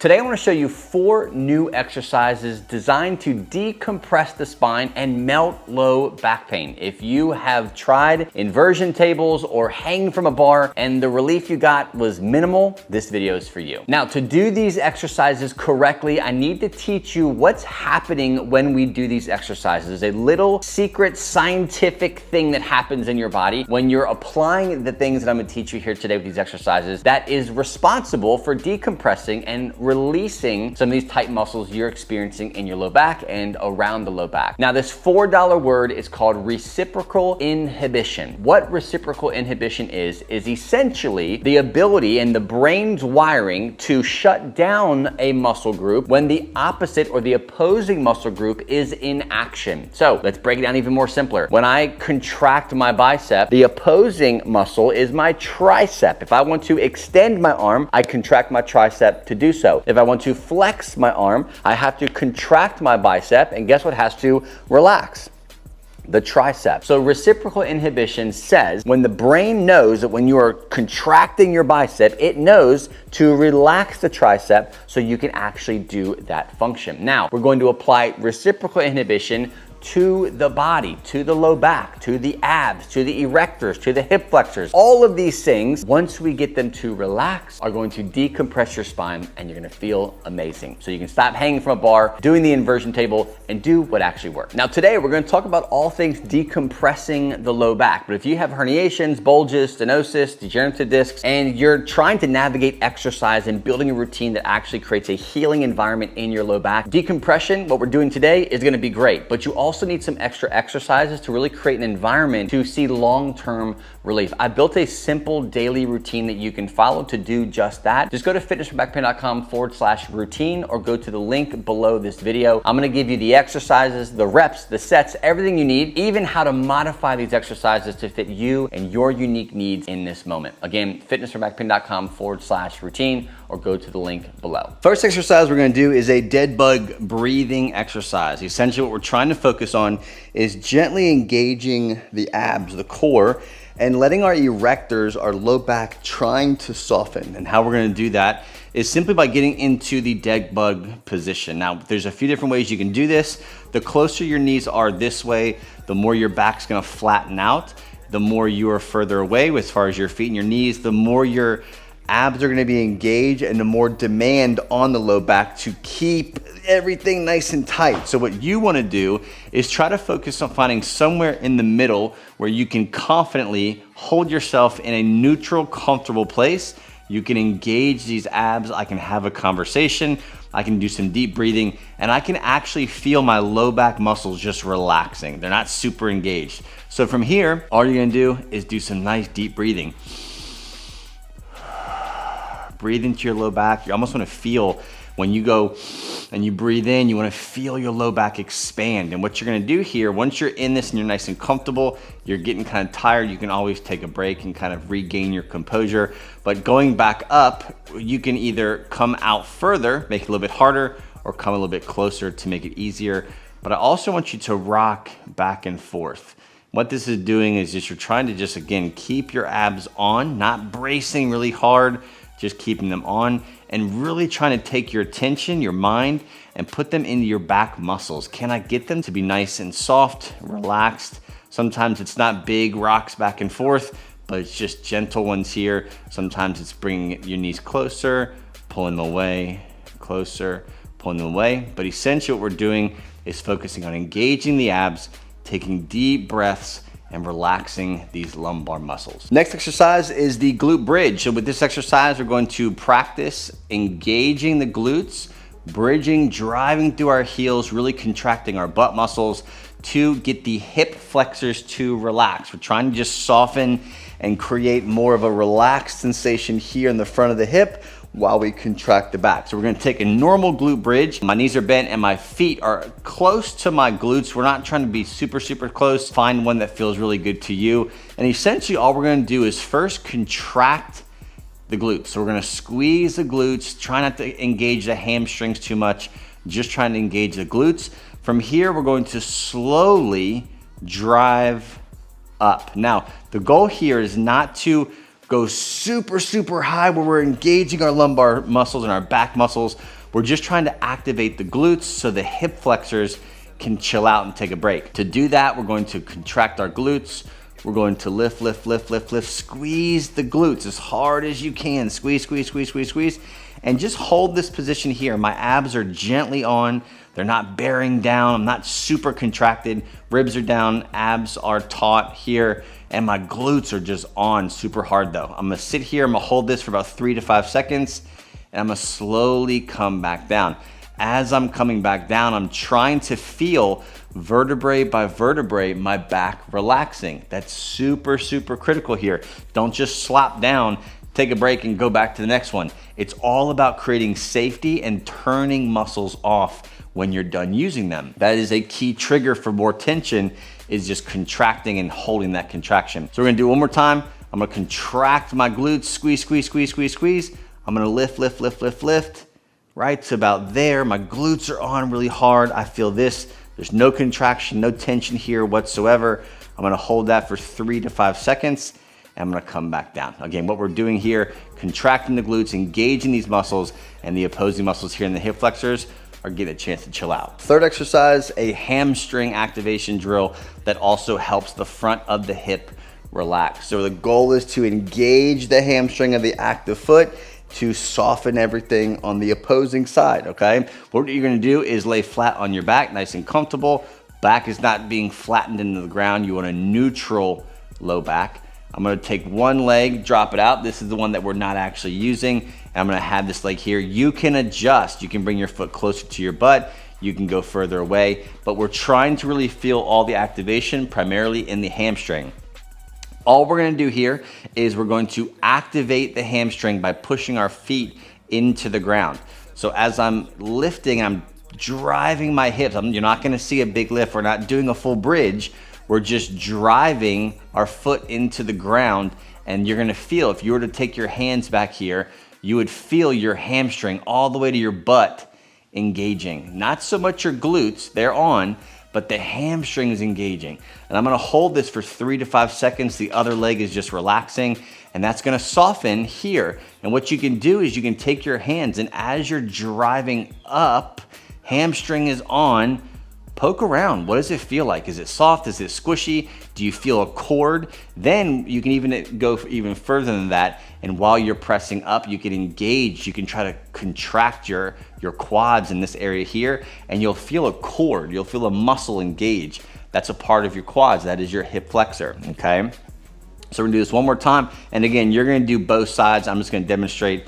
Today I want to show you 4 new exercises designed to decompress the spine and melt low back pain. If you have tried inversion tables or hanging from a bar and the relief you got was minimal, this video is for you. Now, to do these exercises correctly, I need to teach you what's happening when we do these exercises. A little secret scientific thing that happens in your body when you're applying the things that I'm going to teach you here today with these exercises that is responsible for decompressing and releasing some of these tight muscles you're experiencing in your low back and around the low back. Now, this $4 word is called reciprocal inhibition. What reciprocal inhibition is essentially the ability and the brain's wiring to shut down a muscle group when the opposite or the opposing muscle group is in action. So let's break it down even more simpler. When I contract my bicep, the opposing muscle is my tricep. If I want to extend my arm, I contract my tricep to do so. If I want to flex my arm, I have to contract my bicep, and guess what has to relax? The tricep. So reciprocal inhibition says when the brain knows that when you are contracting your bicep, it knows to relax the tricep so you can actually do that function. Now, we're going to apply reciprocal inhibition to the body, to the low back, to the abs, to the erectors, to the hip flexors. All of these things, once we get them to relax, are going to decompress your spine and you're gonna feel amazing. So you can stop hanging from a bar, doing the inversion table, and do what actually works. Now today, we're gonna talk about all things decompressing the low back. But if you have herniations, bulges, stenosis, degenerative discs, and you're trying to navigate exercise and building a routine that actually creates a healing environment in your low back, decompression, what we're doing today, is gonna be great. But you also need some extra exercises to really create an environment to see long-term relief. I built a simple daily routine that you can follow to do just that. Just go to fitnessforbackpain.com/routine or go to the link below this video. I'm gonna give you the exercises, the reps, the sets, everything you need, even how to modify these exercises to fit you and your unique needs in this moment. Again, fitnessforbackpain.com/routine or go to the link below. First exercise we're gonna do is a dead bug breathing exercise. Essentially what we're trying to focus on is gently engaging the abs, the core, and letting our erectors, our low back, trying to soften. And how we're gonna do that is simply by getting into the dead bug position. Now, there's a few different ways you can do this. The closer your knees are this way, the more your back's gonna flatten out. The more you are further away as far as your feet and your knees, the more your abs are gonna be engaged and the more demand on the low back to keep everything nice and tight. So what you wanna do is try to focus on finding somewhere in the middle where you can confidently hold yourself in a neutral, comfortable place. You can engage these abs, I can have a conversation, I can do some deep breathing, and I can actually feel my low back muscles just relaxing. They're not super engaged. So from here, all you're gonna do is do some nice deep breathing. Breathe into your low back. You almost want to feel when you go and you breathe in, you want to feel your low back expand. And what you're going to do here, once you're in this and you're nice and comfortable, you're getting kind of tired, you can always take a break and kind of regain your composure. But going back up, you can either come out further, make it a little bit harder, or come a little bit closer to make it easier. But I also want you to rock back and forth. What this is doing is just you're trying to just, again, keep your abs on, not bracing really hard, just keeping them on and really trying to take your attention, your mind, and put them into your back muscles. Can I get them to be nice and soft, relaxed? Sometimes it's not big rocks back and forth, but it's just gentle ones here. Sometimes it's bringing your knees closer, pulling them away, closer, pulling them away. But essentially what we're doing is focusing on engaging the abs, taking deep breaths, and relaxing these lumbar muscles. Next exercise is the glute bridge. So with this exercise, we're going to practice engaging the glutes, bridging, driving through our heels, really contracting our butt muscles to get the hip flexors to relax. We're trying to just soften and create more of a relaxed sensation here in the front of the hip while we contract the back. So we're gonna take a normal glute bridge. My knees are bent and my feet are close to my glutes. We're not trying to be super close. Find one that feels really good to you. And essentially all we're gonna do is first contract the glutes. So we're gonna squeeze the glutes, try not to engage the hamstrings too much, just trying to engage the glutes. From here, we're going to slowly drive up. Now, the goal here is not to go super, super high where we're engaging our lumbar muscles and our back muscles. We're just trying to activate the glutes so the hip flexors can chill out and take a break. To do that, we're going to contract our glutes. We're going to lift, lift, lift, lift, lift, squeeze the glutes as hard as you can. Squeeze, squeeze, squeeze, squeeze, squeeze. And just hold this position here. My abs are gently on. They're not bearing down. I'm not super contracted. Ribs are down, abs are taut here, and my glutes are just on super hard though. I'm gonna sit here, I'm gonna hold this for about 3 to 5 seconds, and I'm gonna slowly come back down. As I'm coming back down, I'm trying to feel vertebrae by vertebrae, my back relaxing. That's super, super critical here. Don't just slop down, take a break and go back to the next one. It's all about creating safety and turning muscles off when you're done using them. That is a key trigger for more tension, is just contracting and holding that contraction. So we're gonna do it one more time. I'm gonna contract my glutes, squeeze, squeeze, squeeze, squeeze, squeeze. I'm gonna lift, lift, lift, lift, lift. Right to about there. My glutes are on really hard. I feel this. There's no contraction, no tension here whatsoever. I'm gonna hold that for 3 to 5 seconds. And I'm gonna come back down. Again, what we're doing here, contracting the glutes, engaging these muscles, and the opposing muscles here in the hip flexors are getting a chance to chill out. Third exercise, a hamstring activation drill that also helps the front of the hip relax. So the goal is to engage the hamstring of the active foot to soften everything on the opposing side, okay? What you're gonna do is lay flat on your back, nice and comfortable. Back is not being flattened into the ground. You want a neutral low back. I'm gonna take one leg, drop it out. This is the one that we're not actually using. I'm gonna have this leg here. You can adjust. You can bring your foot closer to your butt. You can go further away, but we're trying to really feel all the activation primarily in the hamstring. All we're gonna do here is we're going to activate the hamstring by pushing our feet into the ground. So as I'm lifting, I'm driving my hips. You're not gonna see a big lift. We're not doing a full bridge. We're just driving our foot into the ground, and you're gonna feel, if you were to take your hands back here, you would feel your hamstring all the way to your butt engaging. Not so much your glutes, they're on, but the hamstring is engaging. And I'm gonna hold this for 3 to 5 seconds. The other leg is just relaxing, and that's gonna soften here. And what you can do is you can take your hands, and as you're driving up, hamstring is on, poke around. What does it feel like? Is it soft? Is it squishy? Do you feel a cord? Then you can even go even further than that. And while you're pressing up, you can engage. You can try to contract your quads in this area here, and you'll feel a cord. You'll feel a muscle engage. That's a part of your quads. That is your hip flexor, okay? So we're gonna do this one more time. And again, you're gonna do both sides. I'm just gonna demonstrate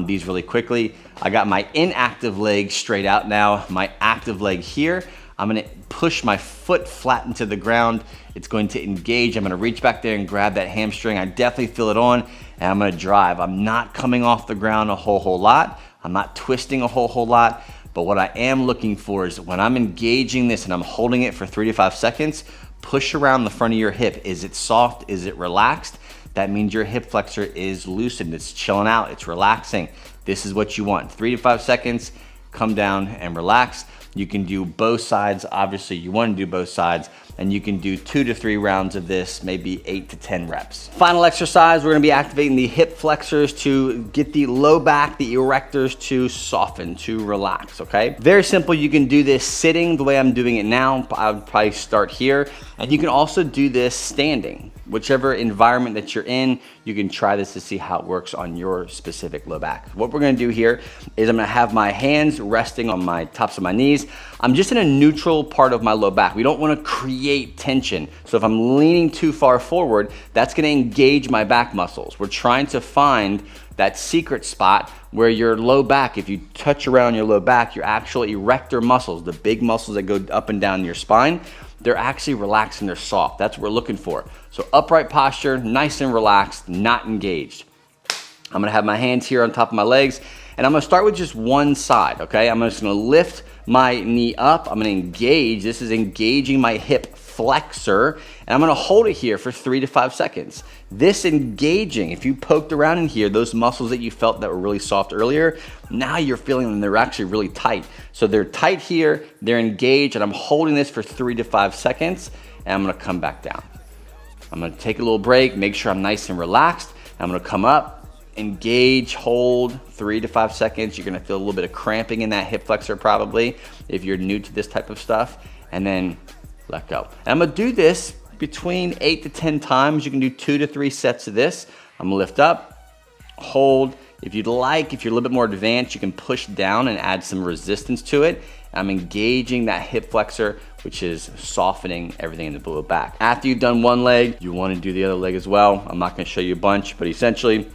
these really quickly. I got my inactive leg straight out now, my active leg here. I'm gonna push my foot flat into the ground. It's going to engage. I'm gonna reach back there and grab that hamstring. I definitely feel it on, and I'm gonna drive. I'm not coming off the ground a whole lot. I'm not twisting a whole lot, but what I am looking for is when I'm engaging this and I'm holding it for 3 to 5 seconds, push around the front of your hip. Is it soft? Is it relaxed? That means your hip flexor is loosened. It's chilling out. It's relaxing. This is what you want. 3 to 5 seconds, come down and relax. You can do both sides. Obviously, you want to do both sides, and you can do 2 to 3 rounds of this, maybe 8 to 10 reps. Final exercise, we're going to be activating the hip flexors to get the low back, the erectors to soften, to relax, okay? Very simple. You can do this sitting the way I'm doing it now. I would probably start here, and you can also do this standing. Whichever environment that you're in, you can try this to see how it works on your specific low back. What we're gonna do here is I'm gonna have my hands resting on my tops of my knees. I'm just in a neutral part of my low back. We don't wanna create tension. So if I'm leaning too far forward, that's gonna engage my back muscles. We're trying to find that secret spot where your low back, if you touch around your low back, your actual erector muscles, the big muscles that go up and down your spine, they're actually relaxed and they're soft. That's what we're looking for. So upright posture, nice and relaxed, not engaged. I'm gonna have my hands here on top of my legs, and I'm gonna start with just one side, okay? I'm just gonna lift my knee up. I'm gonna engage. This is engaging my hip flexor, and I'm gonna hold it here for 3 to 5 seconds. This engaging, if you poked around in here, those muscles that you felt that were really soft earlier, now you're feeling them, they're actually really tight. So they're tight here, they're engaged, and I'm holding this for 3 to 5 seconds, and I'm gonna come back down. I'm gonna take a little break, make sure I'm nice and relaxed. I'm gonna come up, engage, hold 3 to 5 seconds. You're gonna feel a little bit of cramping in that hip flexor probably if you're new to this type of stuff, and then let go. And I'm gonna do this between 8 to 10 times. You can do 2 to 3 sets of this. I'm gonna lift up, hold. If you'd like, if you're a little bit more advanced, you can push down and add some resistance to it. I'm engaging that hip flexor, which is softening everything in the low back. After you've done one leg, you wanna do the other leg as well. I'm not gonna show you a bunch, but essentially,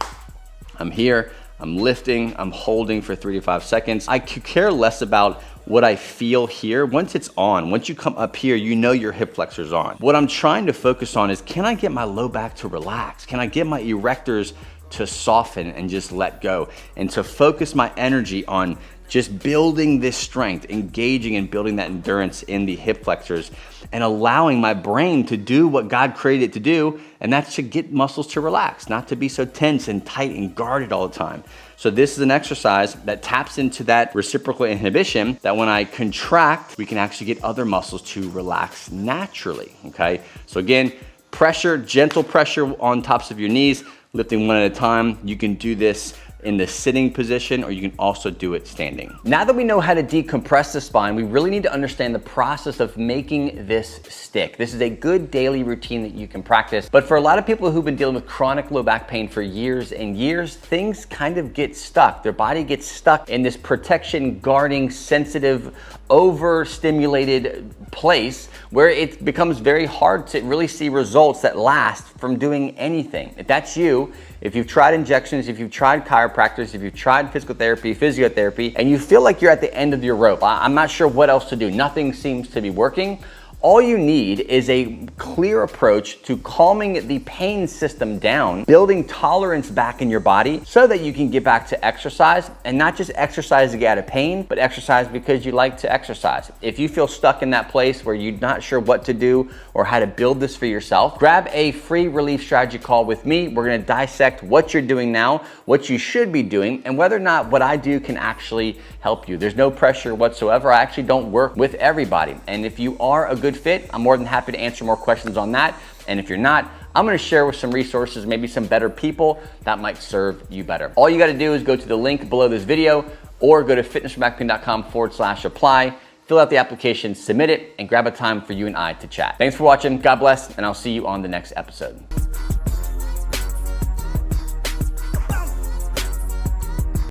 I'm here, I'm lifting, I'm holding for 3 to 5 seconds. I could care less about what I feel here. Once it's on, once you come up here, you know your hip flexor's on. What I'm trying to focus on is, can I get my low back to relax? Can I get my erectors to soften and just let go? And to focus my energy on just building this strength, engaging and building that endurance in the hip flexors, and allowing my brain to do what God created it to do, and that's to get muscles to relax, not to be so tense and tight and guarded all the time. So this is an exercise that taps into that reciprocal inhibition, that when I contract, we can actually get other muscles to relax naturally, okay? So again, pressure, gentle pressure on tops of your knees, lifting one at a time. You can do this in the sitting position, or you can also do it standing. Now that we know how to decompress the spine, we really need to understand the process of making this stick. This is a good daily routine that you can practice, but for a lot of people who've been dealing with chronic low back pain for years and years, things kind of get stuck. Their body gets stuck in this protection, guarding, sensitive, overstimulated place where it becomes very hard to really see results that last from doing anything. If that's you, if you've tried injections, if you've tried chiropractors, if you've tried physical therapy, physiotherapy, and you feel like you're at the end of your rope, I'm not sure what else to do, nothing seems to be working, all you need is a clear approach to calming the pain system down, building tolerance back in your body so that you can get back to exercise, and not just exercise to get out of pain, but exercise because you like to exercise. If you feel stuck in that place where you're not sure what to do or how to build this for yourself, grab a free relief strategy call with me. We're gonna dissect what you're doing now, what you should be doing, and whether or not what I do can actually help you. There's no pressure whatsoever. I actually don't work with everybody. And if you are a good fit, I'm more than happy to answer more questions on that. And if you're not, I'm gonna share with some resources, maybe some better people that might serve you better. All you gotta do is go to the link below this video or go to fitnessforbackpain.com/apply, fill out the application, submit it, and grab a time for you and I to chat. Thanks for watching, God bless, and I'll see you on the next episode.